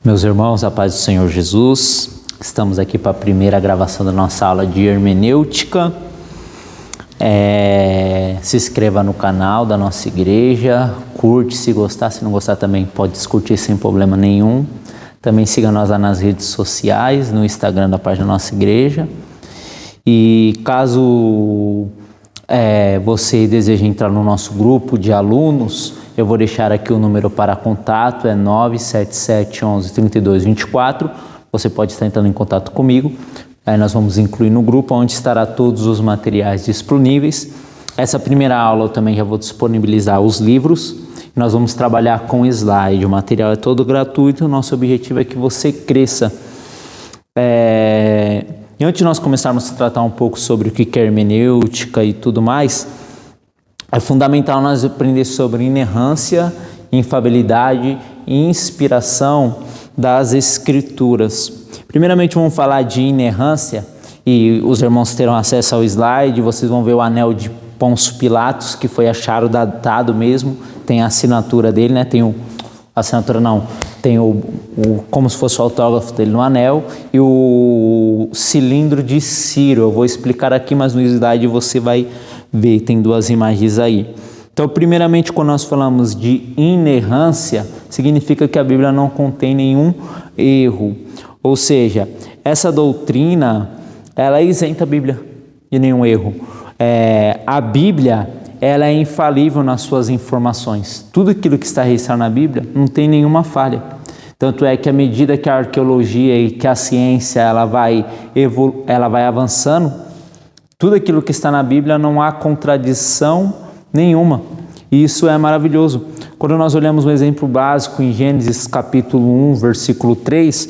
Meus irmãos, a paz do Senhor Jesus, estamos aqui para a primeira gravação da nossa aula de hermenêutica. Se inscreva no canal da nossa igreja, curte, se gostar, se não gostar também pode discutir sem problema nenhum. Também siga nós lá nas redes sociais, no Instagram da página da nossa igreja. E caso você deseje entrar no nosso grupo de alunos, eu vou deixar aqui o número para contato, é 977 11 32 24. Você pode estar entrando em contato comigo. Aí nós vamos incluir no grupo, onde estará todos os materiais disponíveis. Essa primeira aula eu também já vou disponibilizar os livros. Nós vamos trabalhar com slide. O material é todo gratuito. O nosso objetivo é que você cresça. E antes de nós começarmos a tratar um pouco sobre o que é hermenêutica e tudo mais, é fundamental nós aprender sobre inerrância, infalibilidade e inspiração das Escrituras. Primeiramente vamos falar de inerrância, e os irmãos terão acesso ao slide, vocês vão ver o anel de Pôncio Pilatos, que foi achado datado mesmo, tem a assinatura dele, né? Tem como se fosse o autógrafo dele no anel, e o cilindro de Ciro. Eu vou explicar aqui, mas no slide você vai ver, tem duas imagens aí. Então, primeiramente, quando nós falamos de inerrância, significa que a Bíblia não contém nenhum erro. Ou seja, essa doutrina, ela isenta a Bíblia de nenhum erro. A Bíblia, ela é infalível nas suas informações. Tudo aquilo que está registrado na Bíblia não tem nenhuma falha. Tanto é que à medida que a arqueologia e que a ciência ela vai avançando, tudo aquilo que está na Bíblia não há contradição nenhuma. E isso é maravilhoso. Quando nós olhamos um exemplo básico em Gênesis capítulo 1, versículo 3,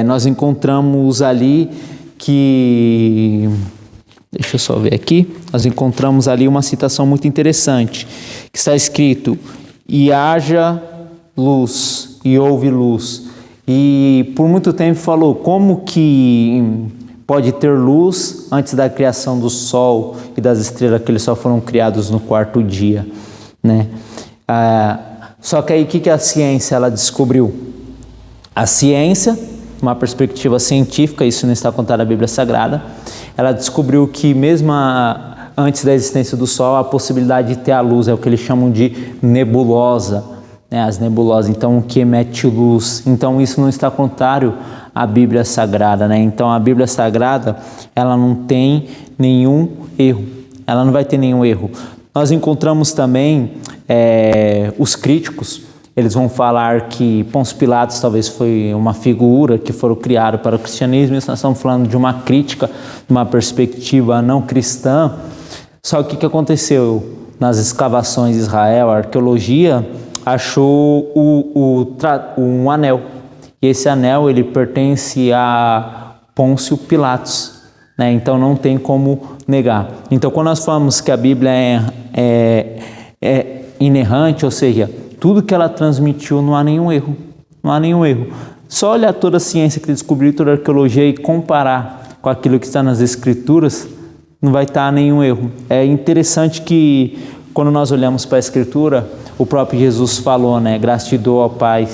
nós encontramos ali que... Deixa eu só ver aqui. Nós encontramos ali uma citação muito interessante, que está escrito: e haja luz, e houve luz. E por muito tempo falou, como que pode ter luz antes da criação do sol e das estrelas, que eles só foram criados no quarto dia, né? Só que aí o que a ciência ela descobriu? A ciência, uma perspectiva científica, isso não está contado na Bíblia Sagrada, ela descobriu que mesmo antes da existência do sol, a possibilidade de ter a luz é o que eles chamam de nebulosa, né? As nebulosas, então o que emite luz. Então isso não está contrário à Bíblia Sagrada, né? Então a Bíblia Sagrada, ela não tem nenhum erro, ela não vai ter nenhum erro. Nós encontramos também os críticos, eles vão falar que Pôncio Pilatos talvez foi uma figura que foram criados para o cristianismo. Nós estamos falando de uma crítica, de uma perspectiva não cristã. Só que o que aconteceu nas escavações de Israel, a arqueologia achou um anel. E esse anel, ele pertence a Pôncio Pilatos, né? Então não tem como negar. Então quando nós falamos que a Bíblia é inerrante, ou seja, tudo que ela transmitiu não há nenhum erro. Não há nenhum erro. Só olhar toda a ciência que descobriu, toda a arqueologia e comparar com aquilo que está nas Escrituras, não vai estar nenhum erro. É interessante que quando nós olhamos para a Escritura, o próprio Jesus falou, né? Graças te dou, ó Pai,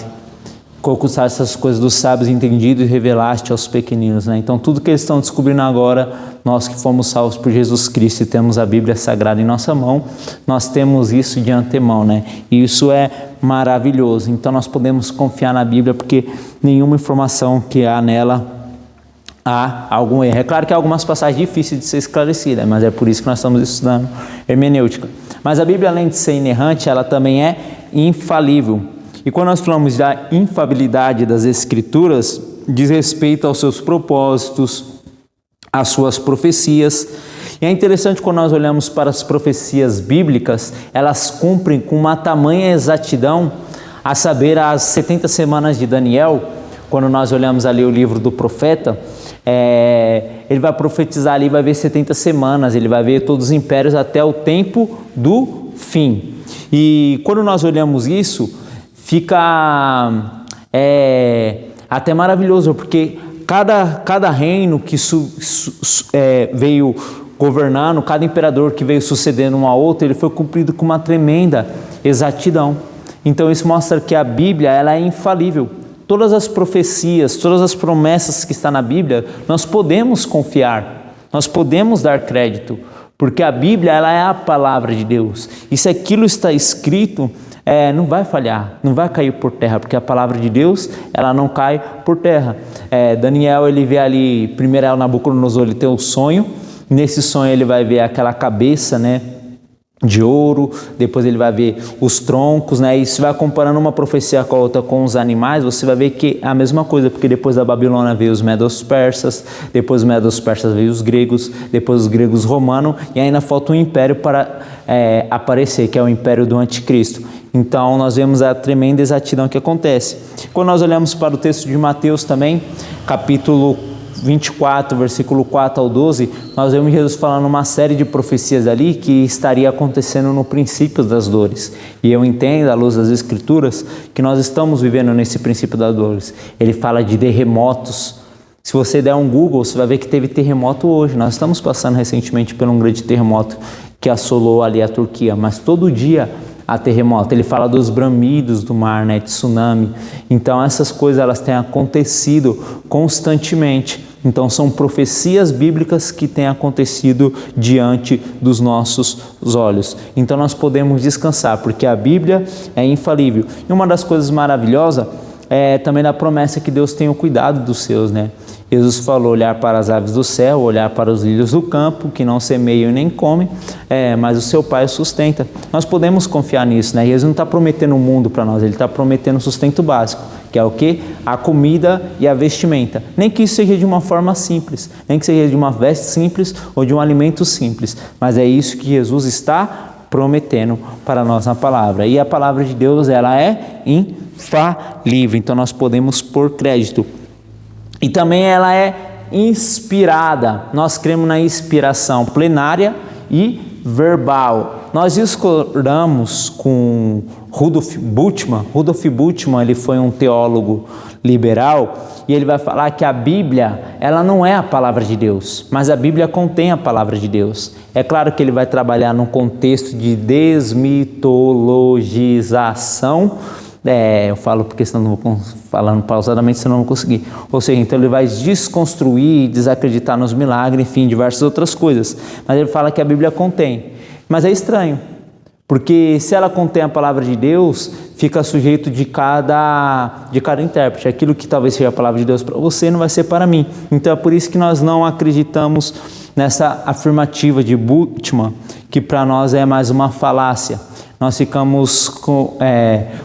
que ocultaste essas coisas dos sábios entendidos e revelaste aos pequeninos, né? Então tudo que eles estão descobrindo agora, nós que fomos salvos por Jesus Cristo e temos a Bíblia Sagrada em nossa mão, nós temos isso de antemão, né? E isso é maravilhoso. Então nós podemos confiar na Bíblia, porque nenhuma informação que há nela há algum erro. É claro que há algumas passagens difíceis de ser esclarecidas, mas é por isso que nós estamos estudando hermenêutica. Mas a Bíblia, além de ser inerrante, ela também é infalível. E quando nós falamos da infalibilidade das Escrituras, diz respeito aos seus propósitos, às suas profecias. E é interessante quando nós olhamos para as profecias bíblicas, elas cumprem com uma tamanha exatidão, a saber, as 70 semanas de Daniel. Quando nós olhamos ali o livro do profeta, ele vai profetizar ali, vai ver 70 semanas, ele vai ver todos os impérios até o tempo do fim. E quando nós olhamos isso, fica até maravilhoso, porque cada reino que veio governando, cada imperador que veio sucedendo um ao outro, ele foi cumprido com uma tremenda exatidão. Então isso mostra que a Bíblia ela é infalível. todas as profecias, todas as promessas que estão na Bíblia, nós podemos confiar, nós podemos dar crédito, porque a Bíblia ela é a palavra de Deus. E se aquilo está escrito, não vai falhar, não vai cair por terra, porque a palavra de Deus ela não cai por terra. Daniel ele vê ali, primeiro Nabucodonosor ele tem um sonho, nesse sonho ele vai ver aquela cabeça, né, de ouro, depois ele vai ver os troncos, né? E se vai comparando uma profecia com a outra com os animais, você vai ver que é a mesma coisa, porque depois da Babilônia veio os medos persas, depois os medos persas veio os gregos, depois os gregos romanos, e ainda falta um império para aparecer, que é o império do anticristo. Então nós vemos a tremenda exatidão que acontece. Quando nós olhamos para o texto de Mateus também, capítulo 24, versículo 4 ao 12, nós vemos Jesus falando uma série de profecias ali que estaria acontecendo no princípio das dores. E eu entendo, à luz das Escrituras, que nós estamos vivendo nesse princípio das dores. Ele fala de terremotos. Se você der um Google, você vai ver que teve terremoto hoje. Nós estamos passando recentemente por um grande terremoto que assolou ali a Turquia, mas todo dia há terremoto. Ele fala dos bramidos do mar, né, de tsunami. Então essas coisas elas têm acontecido constantemente. Então são profecias bíblicas que têm acontecido diante dos nossos olhos. Então nós podemos descansar, porque a Bíblia é infalível. E uma das coisas maravilhosas é também da promessa que Deus tem o cuidado dos seus, né? Jesus falou, olhar para as aves do céu, olhar para os lírios do campo, que não semeiam nem comem, mas o seu Pai sustenta. Nós podemos confiar nisso, né? Jesus não está prometendo um mundo para nós, Ele está prometendo sustento básico, que é o quê? A comida e a vestimenta. Nem que isso seja de uma forma simples, nem que seja de uma veste simples ou de um alimento simples, mas é isso que Jesus está prometendo para nós na palavra. E a palavra de Deus, ela é infalível, então nós podemos pôr crédito. E também ela é inspirada. Nós cremos na inspiração plenária e verbal. Nós discordamos com Rudolf Bultmann. Rudolf Bultmann, ele foi um teólogo liberal e ele vai falar que a Bíblia, ela não é a palavra de Deus, mas a Bíblia contém a palavra de Deus. É claro que ele vai trabalhar num contexto de desmitologização. Eu falo porque senão não vou falando pausadamente, senão não vou conseguir. Ou seja, então ele vai desconstruir, desacreditar nos milagres, enfim, diversas outras coisas. Mas ele fala que a Bíblia contém. Mas é estranho, porque se ela contém a palavra de Deus, fica sujeito de cada intérprete. Aquilo que talvez seja a palavra de Deus para você não vai ser para mim. Então é por isso que nós não acreditamos nessa afirmativa de Bultmann, que para nós é mais uma falácia. Nós ficamos com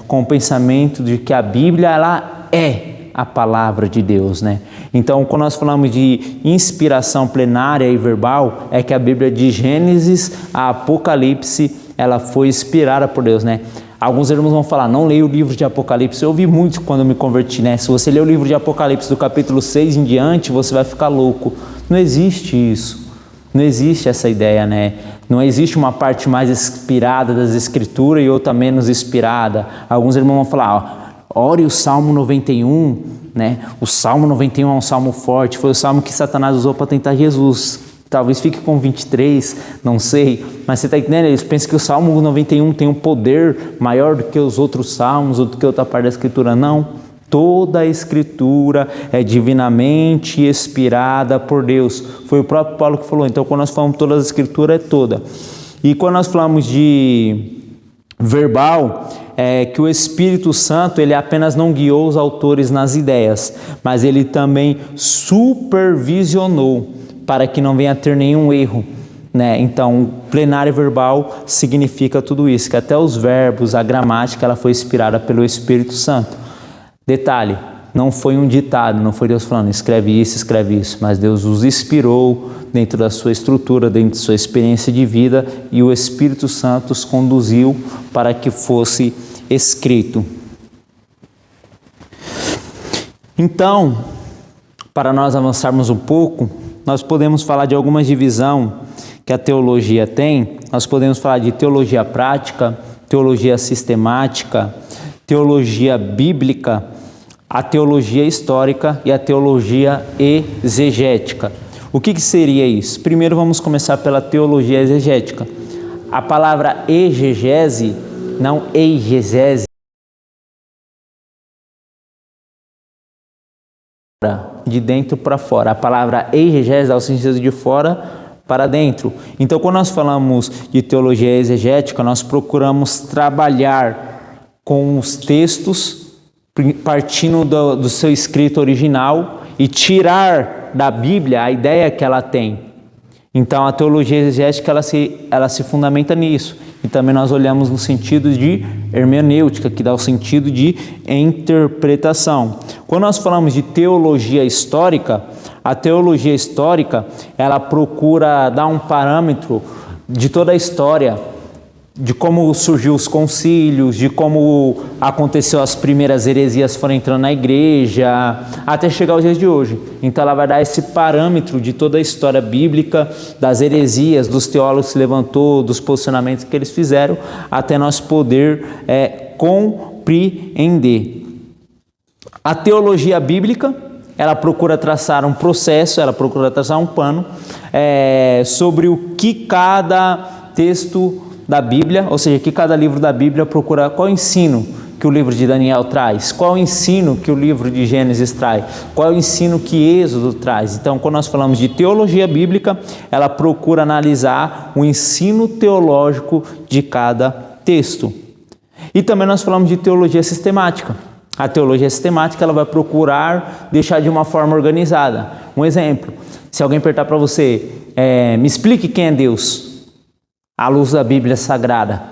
o pensamento de que a Bíblia ela é a palavra de Deus, né? Então, quando nós falamos de inspiração plenária e verbal, é que a Bíblia de Gênesis a Apocalipse, ela foi inspirada por Deus, né? Alguns irmãos vão falar, não leia o livro de Apocalipse. Eu ouvi muito quando eu me converti, né? Se você ler o livro de Apocalipse do capítulo 6 em diante, você vai ficar louco. Não existe isso. Não existe essa ideia, né? Não existe uma parte mais inspirada das Escrituras e outra menos inspirada. Alguns irmãos vão falar, ore o Salmo 91, né? O Salmo 91 é um salmo forte, foi o salmo que Satanás usou para tentar Jesus. Talvez fique com 23, não sei, mas você está entendendo? Eles pensam que o Salmo 91 tem um poder maior do que os outros salmos ou do que outra parte da Escritura. Não. Toda a Escritura é divinamente inspirada por Deus. Foi o próprio Paulo que falou. Então, quando nós falamos toda a Escritura, é toda. E quando nós falamos de verbal, é que o Espírito Santo, ele apenas não guiou os autores nas ideias, mas ele também supervisionou para que não venha a ter nenhum erro, né? Então, plenário verbal significa tudo isso, que até os verbos, a gramática, ela foi inspirada pelo Espírito Santo. Detalhe, não foi um ditado, não foi Deus falando, escreve isso, mas Deus os inspirou dentro da sua estrutura, dentro da sua experiência de vida, e o Espírito Santo os conduziu para que fosse escrito. Então, para nós avançarmos um pouco, nós podemos falar de alguma divisão que a teologia tem. Nós podemos falar de teologia prática, teologia sistemática, teologia bíblica, a teologia histórica e a teologia exegética. O que seria isso? Primeiro vamos começar pela teologia exegética. A palavra exegese, não exegese, de dentro para fora. A palavra exegese dá o sentido de fora para dentro. Então, quando nós falamos de teologia exegética, nós procuramos trabalhar com os textos partindo do seu escrito original e tirar da Bíblia a ideia que ela tem. Então, a teologia exegética ela se fundamenta nisso. E também nós olhamos no sentido de hermenêutica, que dá o sentido de interpretação. Quando nós falamos de teologia histórica, a teologia histórica ela procura dar um parâmetro de toda a história, de como surgiu os concílios, de como aconteceu as primeiras heresias foram entrando na igreja, até chegar aos dias de hoje. Então ela vai dar esse parâmetro de toda a história bíblica, das heresias, dos teólogos que se levantou, dos posicionamentos que eles fizeram, até nós poder compreender. A teologia bíblica, ela procura traçar um processo, ela procura traçar um plano sobre o que cada texto da Bíblia, ou seja, que cada livro da Bíblia procura, qual o ensino que o livro de Daniel traz, qual o ensino que o livro de Gênesis traz, qual o ensino que Êxodo traz. Então, quando nós falamos de teologia bíblica, ela procura analisar o ensino teológico de cada texto. E também nós falamos de teologia sistemática. A teologia sistemática ela vai procurar deixar de uma forma organizada. Um exemplo, se alguém perguntar para você, me explique quem é Deus, à luz da Bíblia Sagrada.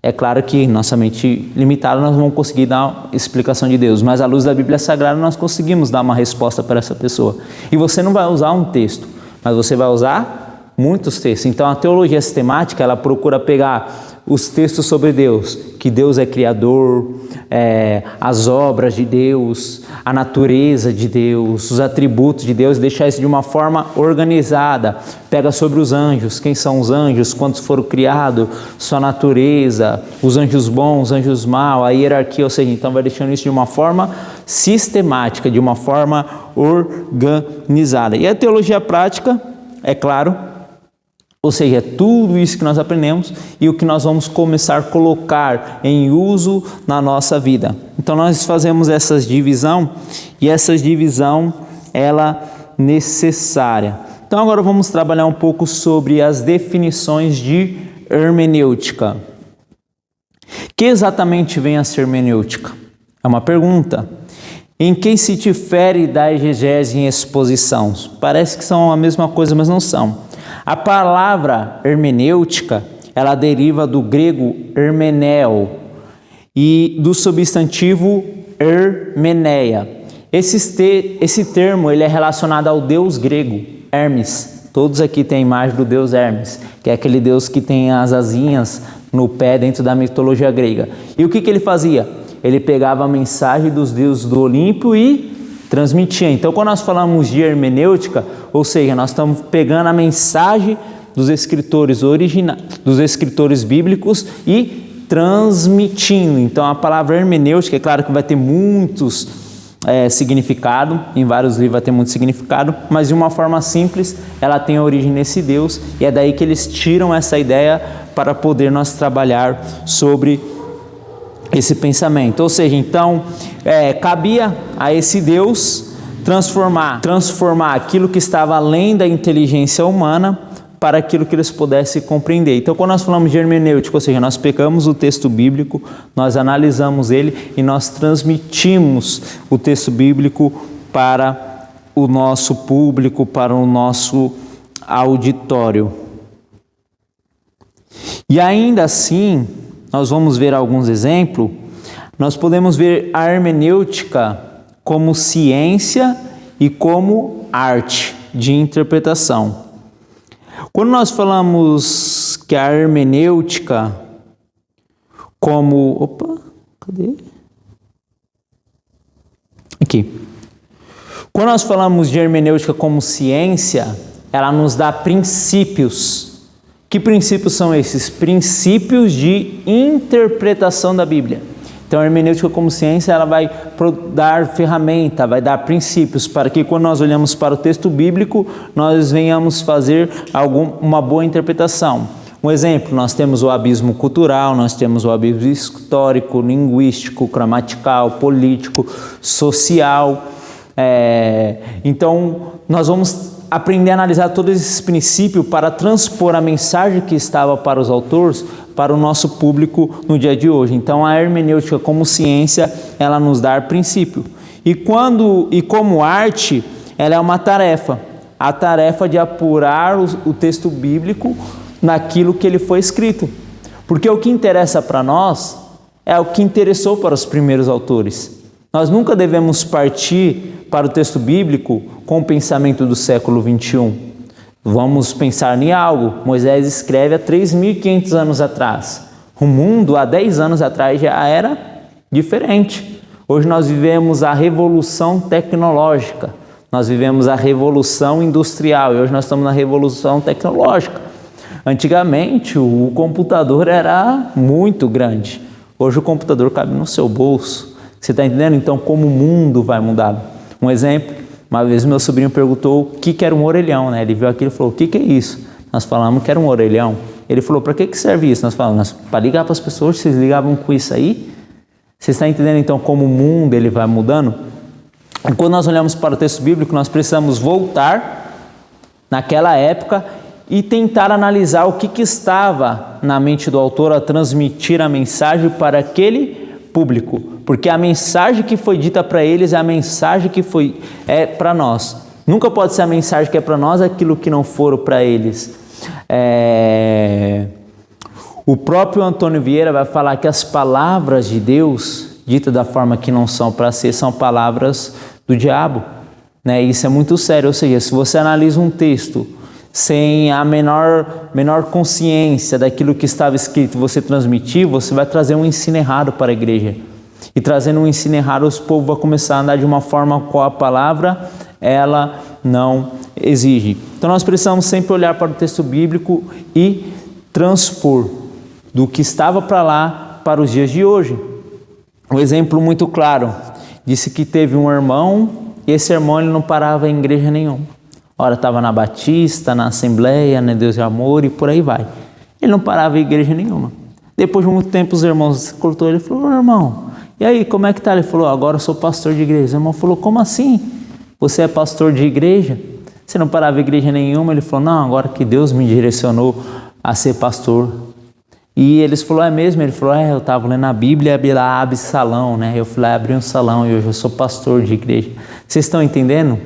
É claro que nossa mente limitada nós não vamos conseguir dar uma explicação de Deus, mas à luz da Bíblia Sagrada nós conseguimos dar uma resposta para essa pessoa. E você não vai usar um texto, mas você vai usar muitos textos. Então a teologia sistemática ela procura pegar os textos sobre Deus, que Deus é criador, as obras de Deus, a natureza de Deus, os atributos de Deus, deixar isso de uma forma organizada. Pega sobre os anjos, quem são os anjos, quantos foram criados, sua natureza, os anjos bons, os anjos maus, a hierarquia, ou seja, então vai deixando isso de uma forma sistemática, de uma forma organizada. E a teologia prática, é claro, ou seja, tudo isso que nós aprendemos e o que nós vamos começar a colocar em uso na nossa vida. Então nós fazemos essa divisão e essa divisão ela necessária. Então agora vamos trabalhar um pouco sobre as definições de hermenêutica. Que exatamente vem a ser hermenêutica? É uma pergunta. Em que se difere da exegese em exposição? Parece que são a mesma coisa, mas não são. A palavra hermenêutica, ela deriva do grego hermeneo e do substantivo hermeneia. Esse termo ele é relacionado ao deus grego, Hermes. Todos aqui têm a imagem do deus Hermes, que é aquele deus que tem as asinhas no pé dentro da mitologia grega. E o que ele fazia? Ele pegava a mensagem dos deuses do Olimpo e transmitia. Então, quando nós falamos de hermenêutica, ou seja, nós estamos pegando a mensagem dos escritores dos escritores bíblicos e transmitindo. Então, a palavra hermenêutica, é claro que vai ter muitos significados, em vários livros vai ter muito significado, mas de uma forma simples, ela tem a origem nesse Deus, e é daí que eles tiram essa ideia para poder nós trabalhar sobre esse pensamento. Ou seja, então, cabia a esse Deus transformar aquilo que estava além da inteligência humana para aquilo que eles pudessem compreender. Então, quando nós falamos de hermenêutica, ou seja, nós pegamos o texto bíblico, nós analisamos ele e nós transmitimos o texto bíblico para o nosso público, para o nosso auditório. E ainda assim, nós vamos ver alguns exemplos. Nós podemos ver a hermenêutica como ciência e como arte de interpretação. Quando nós falamos que a hermenêutica como... Opa, cadê? Aqui. Quando nós falamos de hermenêutica como ciência, ela nos dá princípios. Que princípios são esses? Princípios de interpretação da Bíblia. Então, a hermenêutica como ciência, ela vai dar ferramenta, vai dar princípios para que quando nós olhamos para o texto bíblico, nós venhamos fazer uma boa interpretação. Um exemplo, nós temos o abismo cultural, nós temos o abismo histórico, linguístico, gramatical, político, social. Então, nós vamos aprender a analisar todos esses princípios para transpor a mensagem que estava para os autores para o nosso público no dia de hoje. Então, a hermenêutica como ciência, ela nos dá princípio. E como arte, ela é uma tarefa. A tarefa de apurar o texto bíblico naquilo que ele foi escrito. Porque o que interessa para nós é o que interessou para os primeiros autores. Nós nunca devemos partir para o texto bíblico com o pensamento do século 21. Vamos pensar em algo. Moisés escreve há 3.500 anos atrás. O mundo há 10 anos atrás já era diferente. Hoje nós vivemos a revolução tecnológica. Nós vivemos a revolução industrial e hoje nós estamos na revolução tecnológica. Antigamente o computador era muito grande. Hoje o computador cabe no seu bolso. Você está entendendo? Então, como o mundo vai mudar? Um exemplo, uma vez meu sobrinho perguntou o que era um orelhão, né? Ele viu aquilo e falou, o que é isso? Nós falamos que era um orelhão. Ele falou, para que serve isso? Nós falamos, para ligar para as pessoas, vocês ligavam com isso aí? Você está entendendo então como o mundo ele vai mudando? E quando nós olhamos para o texto bíblico, nós precisamos voltar naquela época e tentar analisar o que estava na mente do autor a transmitir a mensagem para aquele público, porque a mensagem que foi dita para eles é a mensagem que é para nós. Nunca pode ser a mensagem que é para nós aquilo que não for para eles. O próprio Antônio Vieira vai falar que as palavras de Deus, ditas da forma que não são para ser, são palavras do diabo, né? Isso é muito sério, ou seja, se você analisa um texto sem a menor consciência daquilo que estava escrito, você transmitir, você vai trazer um ensino errado para a igreja. E trazendo um ensino errado, os povos vão começar a andar de uma forma qual a palavra, ela não exige. Então nós precisamos sempre olhar para o texto bíblico e transpor do que estava para lá para os dias de hoje. Um exemplo muito claro, disse que teve um irmão, e esse irmão ele não parava em igreja nenhuma. Ora estava na Batista, na Assembleia, na Deus e Amor e por aí vai. Ele não parava em igreja nenhuma. Depois de muito tempo os irmãos cortou ele e falou, irmão, e aí como é que tá? Ele falou, agora eu sou pastor de igreja. O irmão falou, como assim? Você é pastor de igreja? Você não parava em igreja nenhuma? Ele falou, não, agora que Deus me direcionou a ser pastor. E eles falaram, é mesmo? Ele falou, eu estava lendo a Bíblia e abri lá, abre salão, né? Eu fui lá, abri um salão e hoje eu sou pastor de igreja. Vocês estão entendendo?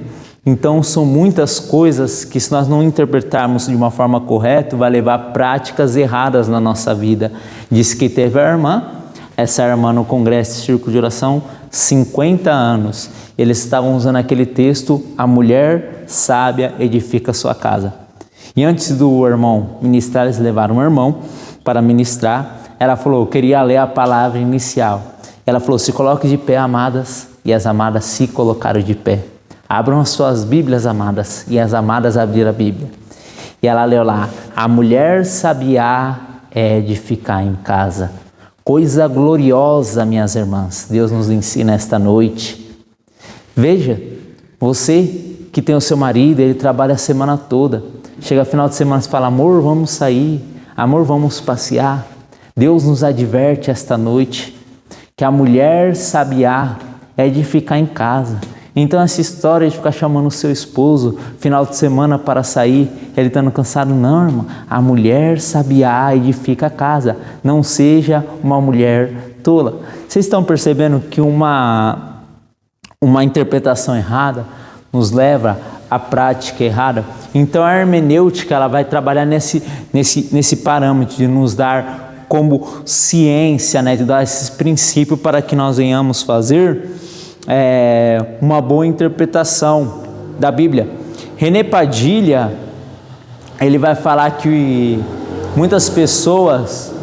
Então são muitas coisas que se nós não interpretarmos de uma forma correta, vai levar a práticas erradas na nossa vida. Diz que teve a irmã, essa irmã no congresso de círculo de oração, 50 anos. Eles estavam usando aquele texto, a mulher sábia edifica sua casa. E antes do irmão ministrar, eles levaram um irmão para ministrar. Ela falou, eu queria ler a palavra inicial. Ela falou, se coloque de pé, amadas, e as amadas se colocaram de pé. Abram as suas Bíblias, amadas, e as amadas abriram a Bíblia. E ela leu lá, a mulher sabiá é de ficar em casa. Coisa gloriosa, minhas irmãs, Deus nos ensina esta noite. Veja, você que tem o seu marido, ele trabalha a semana toda. Chega final de semana e fala, amor, vamos sair, amor, vamos passear. Deus nos adverte esta noite que a mulher sabiá é de ficar em casa. Então essa história de ficar chamando o seu esposo final de semana para sair, ele estando cansado, não, irmão, a mulher sabiá edifica a casa, não seja uma mulher tola. Vocês estão percebendo que uma interpretação errada nos leva à prática errada? Então a hermenêutica ela vai trabalhar nesse parâmetro de nos dar como ciência, né, de dar esses princípios para que nós venhamos fazer uma boa interpretação da Bíblia. René Padilha, ele vai falar que muitas pessoas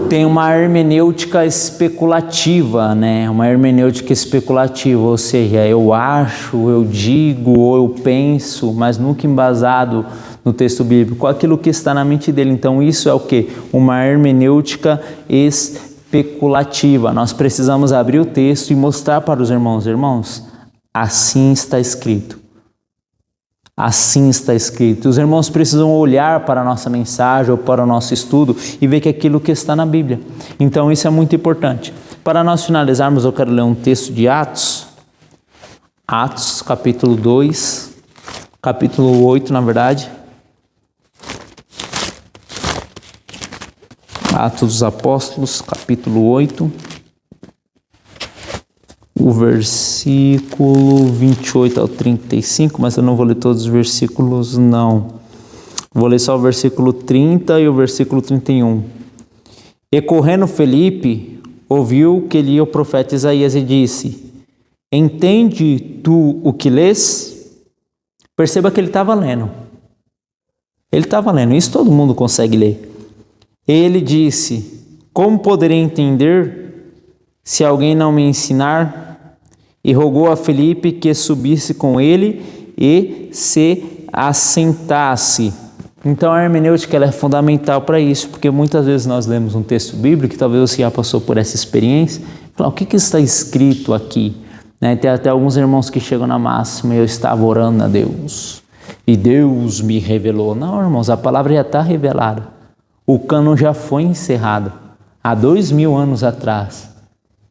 têm uma hermenêutica especulativa, né? Uma hermenêutica especulativa, ou seja, eu acho, eu digo, ou eu penso, mas nunca embasado no texto bíblico, aquilo que está na mente dele. Então isso é o quê? Uma hermenêutica especulativa. Nós precisamos abrir o texto e mostrar para os irmãos, assim está escrito. Assim está escrito. Os irmãos precisam olhar para a nossa mensagem ou para o nosso estudo e ver que aquilo que está na Bíblia. Então isso é muito importante. Para nós finalizarmos, eu quero ler um texto de Atos Atos, capítulo 2, capítulo 8, na verdade. Atos dos Apóstolos, capítulo 8, o versículo 28 ao 35, mas eu não vou ler todos os versículos, não. Vou ler só o versículo 30 e o versículo 31. E correndo Felipe, ouviu que lia o profeta Isaías e disse: entende tu o que lês? Perceba que ele estava lendo. Ele estava lendo, isso todo mundo consegue ler. Ele disse: como poderei entender se alguém não me ensinar? E rogou a Felipe que subisse com ele e se assentasse. Então a hermenêutica ela é fundamental para isso, porque muitas vezes nós lemos um texto bíblico, talvez você já passou por essa experiência, e fala, o que está escrito aqui? Né? Tem até alguns irmãos que chegam na máxima, eu estava orando a Deus, e Deus me revelou. Não, irmãos, a palavra já está revelada. O cânon já foi encerrado há 2000 anos atrás.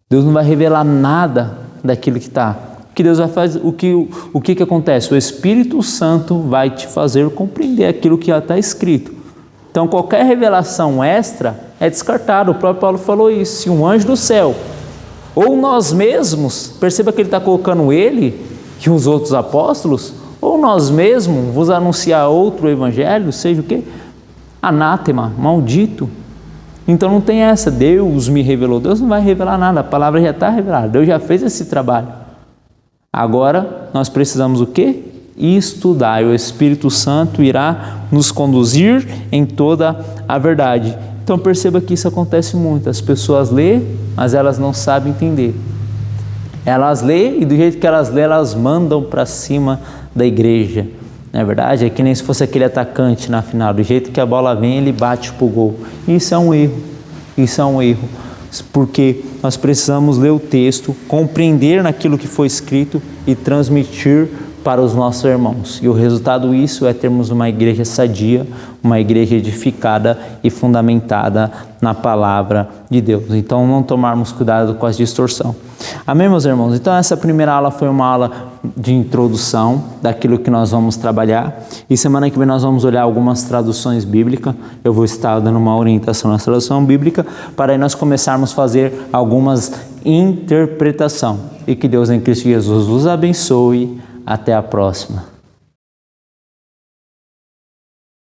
Deus não vai revelar nada daquilo que está. O que Deus vai fazer? O que acontece? O Espírito Santo vai te fazer compreender aquilo que já está escrito. Então qualquer revelação extra é descartada. O próprio Paulo falou isso. Se um anjo do céu ou nós mesmos, perceba que ele está colocando ele e os outros apóstolos, ou nós mesmos vos anunciar outro evangelho, seja o quê? Anátema, maldito. Então não tem essa, Deus me revelou. Deus não vai revelar nada, a palavra já está revelada, Deus já fez esse trabalho. Agora nós precisamos o quê? Estudar, e o Espírito Santo irá nos conduzir em toda a verdade. Então perceba que isso acontece muito, as pessoas lêem, mas elas não sabem entender. Elas lêem e do jeito que elas lêem, elas mandam para cima da igreja. Não é verdade? É que nem se fosse aquele atacante na final. Do jeito que a bola vem, ele bate pro gol. Isso é um erro. Isso é um erro. Porque nós precisamos ler o texto, compreender naquilo que foi escrito e transmitir para os nossos irmãos. E o resultado disso é termos uma igreja sadia, uma igreja edificada e fundamentada na palavra de Deus. Então não tomarmos cuidado com a distorção. Amém, meus irmãos? Então essa primeira aula foi uma aula de introdução daquilo que nós vamos trabalhar. E semana que vem nós vamos olhar algumas traduções bíblicas. Eu vou estar dando uma orientação na tradução bíblica para aí nós começarmos a fazer algumas interpretações. E que Deus em Cristo Jesus vos abençoe. Até a próxima.